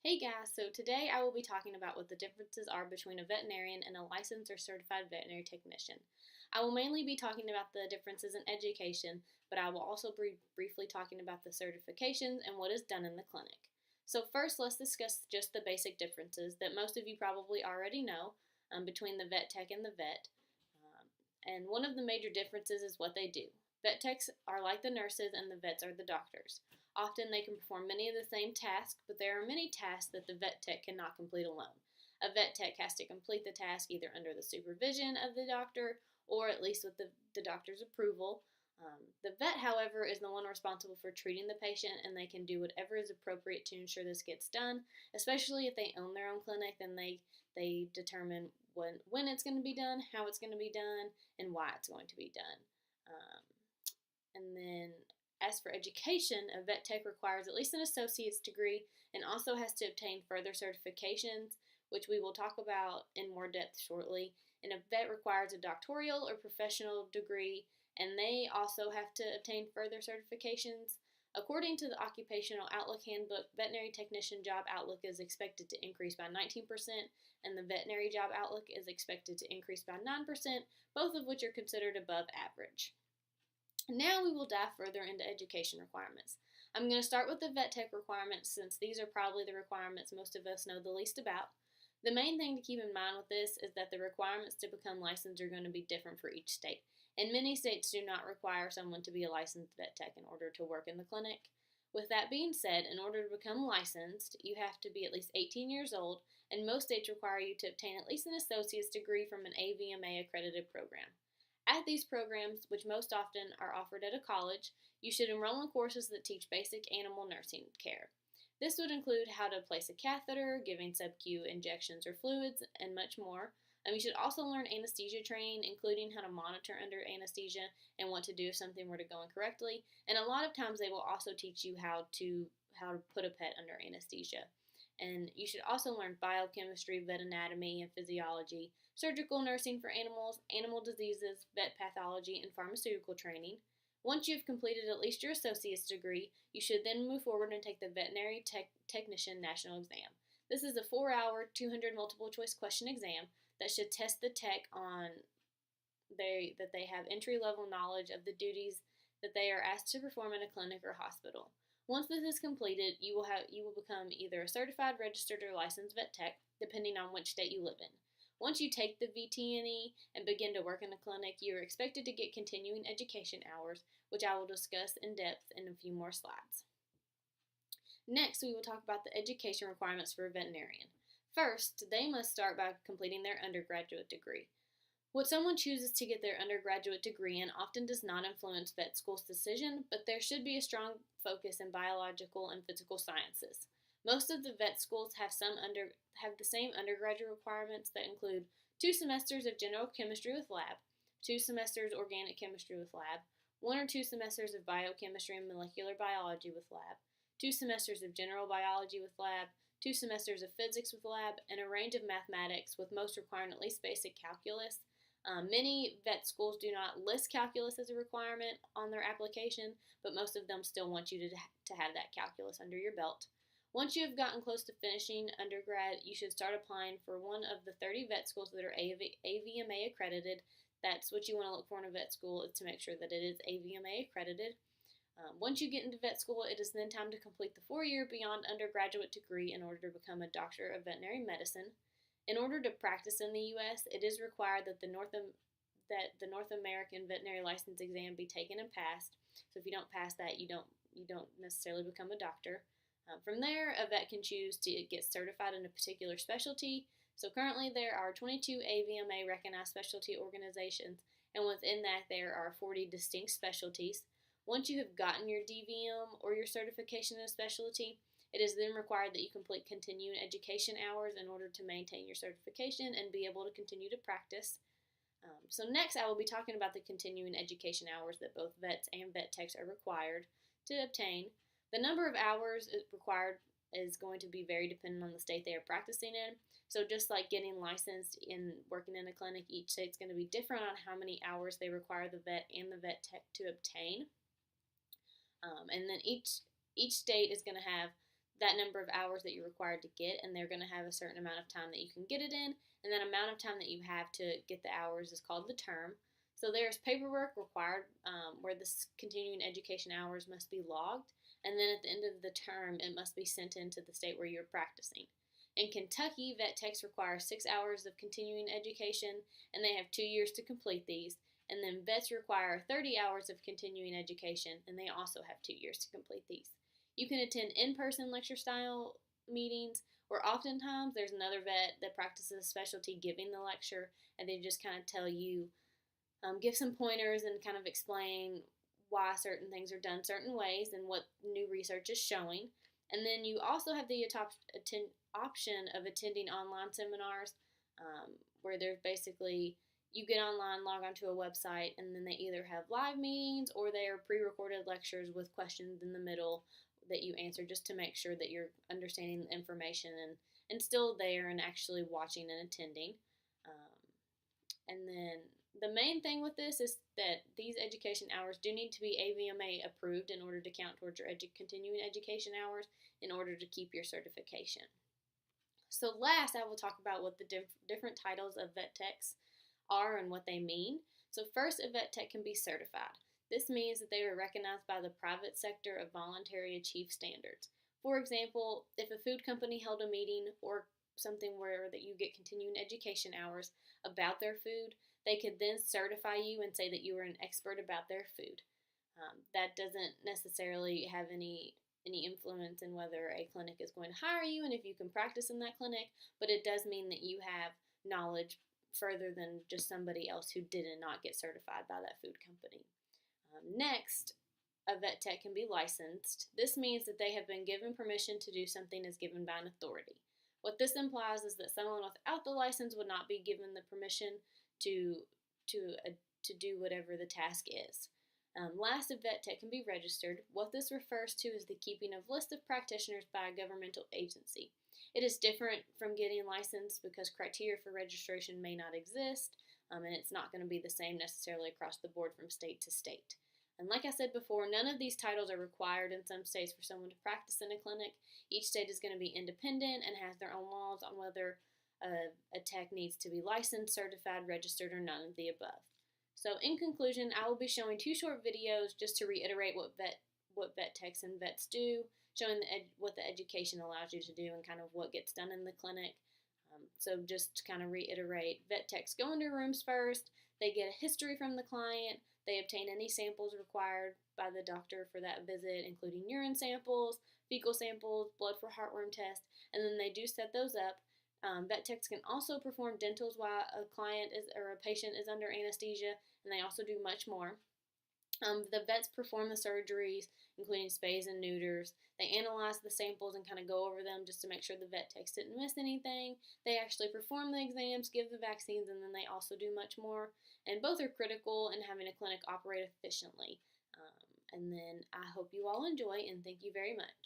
Hey guys, so today I will be talking about what the differences are between a veterinarian and a licensed or certified veterinary technician. I will mainly be talking about the differences in education, but I will also be briefly talking about the certifications and what is done in the clinic. So first, let's discuss just the basic differences that most of you probably already know between the vet tech and the vet. And one of the major differences is what they do. Vet techs are like the nurses and the vets are the doctors. Often they can perform many of the same tasks, but there are many tasks that the vet tech cannot complete alone. A vet tech has to complete the task either under the supervision of the doctor or at least with the doctor's approval. The vet, however, is the one responsible for treating the patient, and they can do whatever is appropriate to ensure this gets done, especially if they own their own clinic, then they determine when it's going to be done, how it's going to be done, and why it's going to be done. And then as for education, a vet tech requires at least an associate's degree and also has to obtain further certifications, which we will talk about in more depth shortly. And a vet requires a doctoral or professional degree, and they also have to obtain further certifications. According to the Occupational Outlook Handbook, veterinary technician job outlook is expected to increase by 19%, and the veterinary job outlook is expected to increase by 9%, both of which are considered above average. Now we will dive further into education requirements. I'm going to start with the vet tech requirements since these are probably the requirements most of us know the least about. The main thing to keep in mind with this is that the requirements to become licensed are going to be different for each state, and many states do not require someone to be a licensed vet tech in order to work in the clinic. With that being said, in order to become licensed, you have to be at least 18 years old, and most states require you to obtain at least an associate's degree from an AVMA accredited program. At these programs, which most often are offered at a college, you should enroll in courses that teach basic animal nursing care. This would include how to place a catheter, giving sub-Q injections or fluids, and much more. You should also learn anesthesia training, including how to monitor under anesthesia and what to do if something were to go incorrectly. And a lot of times they will also teach you how to put a pet under anesthesia. And you should also learn biochemistry, vet anatomy, and physiology, surgical nursing for animals, animal diseases, vet pathology, and pharmaceutical training. Once you've completed at least your associate's degree, you should then move forward and take the Veterinary Technician National Exam. This is a 4-hour, 200 multiple choice question exam that should test the tech on that they have entry-level knowledge of the duties that they are asked to perform in a clinic or hospital. Once this is completed, you will become either a certified, registered, or licensed vet tech, depending on which state you live in. Once you take the VTNE and begin to work in a clinic, you are expected to get continuing education hours, which I will discuss in depth in a few more slides. Next, we will talk about the education requirements for a veterinarian. First, they must start by completing their undergraduate degree. What someone chooses to get their undergraduate degree in often does not influence vet school's decision, but there should be a strong focus in biological and physical sciences. Most of the vet schools have the same undergraduate requirements that include 2 semesters of general chemistry with lab, 2 semesters organic chemistry with lab, 1 or 2 semesters of biochemistry and molecular biology with lab, 2 semesters of general biology with lab, 2 semesters of physics with lab, and a range of mathematics, with most requiring at least basic calculus. Many vet schools do not list calculus as a requirement on their application, but most of them still want you to have that calculus under your belt. Once you have gotten close to finishing undergrad, you should start applying for one of the 30 vet schools that are AVMA accredited. That's what you want to look for in a vet school, is to make sure that it is AVMA accredited. Once you get into vet school, it is then time to complete the 4-year beyond undergraduate degree in order to become a doctor of veterinary medicine. In order to practice in the U.S., it is required that the North American veterinary license exam be taken and passed. So if you don't pass that, you don't necessarily become a doctor. From there, a vet can choose to get certified in a particular specialty. So currently there are 22 AVMA recognized specialty organizations, and within that there are 40 distinct specialties. Once you have gotten your DVM or your certification in a specialty, it is then required that you complete continuing education hours in order to maintain your certification and be able to continue to practice. So next I will be talking about the continuing education hours that both vets and vet techs are required to obtain. The number of hours required is going to be very dependent on the state they are practicing in. So just like getting licensed in working in a clinic, each state's going to be different on how many hours they require the vet and the vet tech to obtain. And then each state is going to have that number of hours that you're required to get, and they're going to have a certain amount of time that you can get it in, and that amount of time that you have to get the hours is called the term. So there's paperwork required where this continuing education hours must be logged, and then at the end of the term, it must be sent into the state where you're practicing. In Kentucky, vet techs require 6 hours of continuing education, and they have 2 years to complete these. And then vets require 30 hours of continuing education, and they also have 2 years to complete these. You can attend in-person lecture-style meetings, or oftentimes there's another vet that practices a specialty giving the lecture, and they just kind of tell you, give some pointers and kind of explain why certain things are done certain ways and what new research is showing. And then you also have the option of attending online seminars where there's basically, you get online, log onto a website, and then they either have live meetings or they are pre-recorded lectures with questions in the middle that you answer just to make sure that you're understanding the information and still there and actually watching and attending. And then the main thing with this is that these education hours do need to be AVMA approved in order to count towards your continuing education hours in order to keep your certification. So last, I will talk about what the different titles of vet techs are and what they mean. So first, a vet tech can be certified. This means that they are recognized by the private sector of voluntary achieved standards. For example, if a food company held a meeting or something where that you get continuing education hours about their food, they could then certify you and say that you are an expert about their food. That doesn't necessarily have any influence in whether a clinic is going to hire you and if you can practice in that clinic, but it does mean that you have knowledge further than just somebody else who did not get certified by that food company. Next, a vet tech can be licensed. This means that they have been given permission to do something as given by an authority. What this implies is that someone without the license would not be given the permission to do whatever the task is. Last, a vet tech can be registered. What this refers to is the keeping of lists of practitioners by a governmental agency. It is different from getting licensed because criteria for registration may not exist, and it's not going to be the same necessarily across the board from state to state. And like I said before, none of these titles are required in some states for someone to practice in a clinic. Each state is going to be independent and has their own laws on whether a tech needs to be licensed, certified, registered, or none of the above. So in conclusion, I will be showing 2 short videos just to reiterate what vet techs and vets do, showing what the education allows you to do and kind of what gets done in the clinic. So just to kind of reiterate, vet techs go into rooms first, they get a history from the client, they obtain any samples required by the doctor for that visit, including urine samples, fecal samples, blood for heartworm tests, and then they do set those up. Vet techs can also perform dentals while a client or a patient is under anesthesia, and they also do much more. The vets perform the surgeries, including spays and neuters. They analyze the samples and kind of go over them just to make sure the vet techs didn't miss anything. They actually perform the exams, give the vaccines, and then they also do much more. And both are critical in having a clinic operate efficiently. And then I hope you all enjoy, and thank you very much.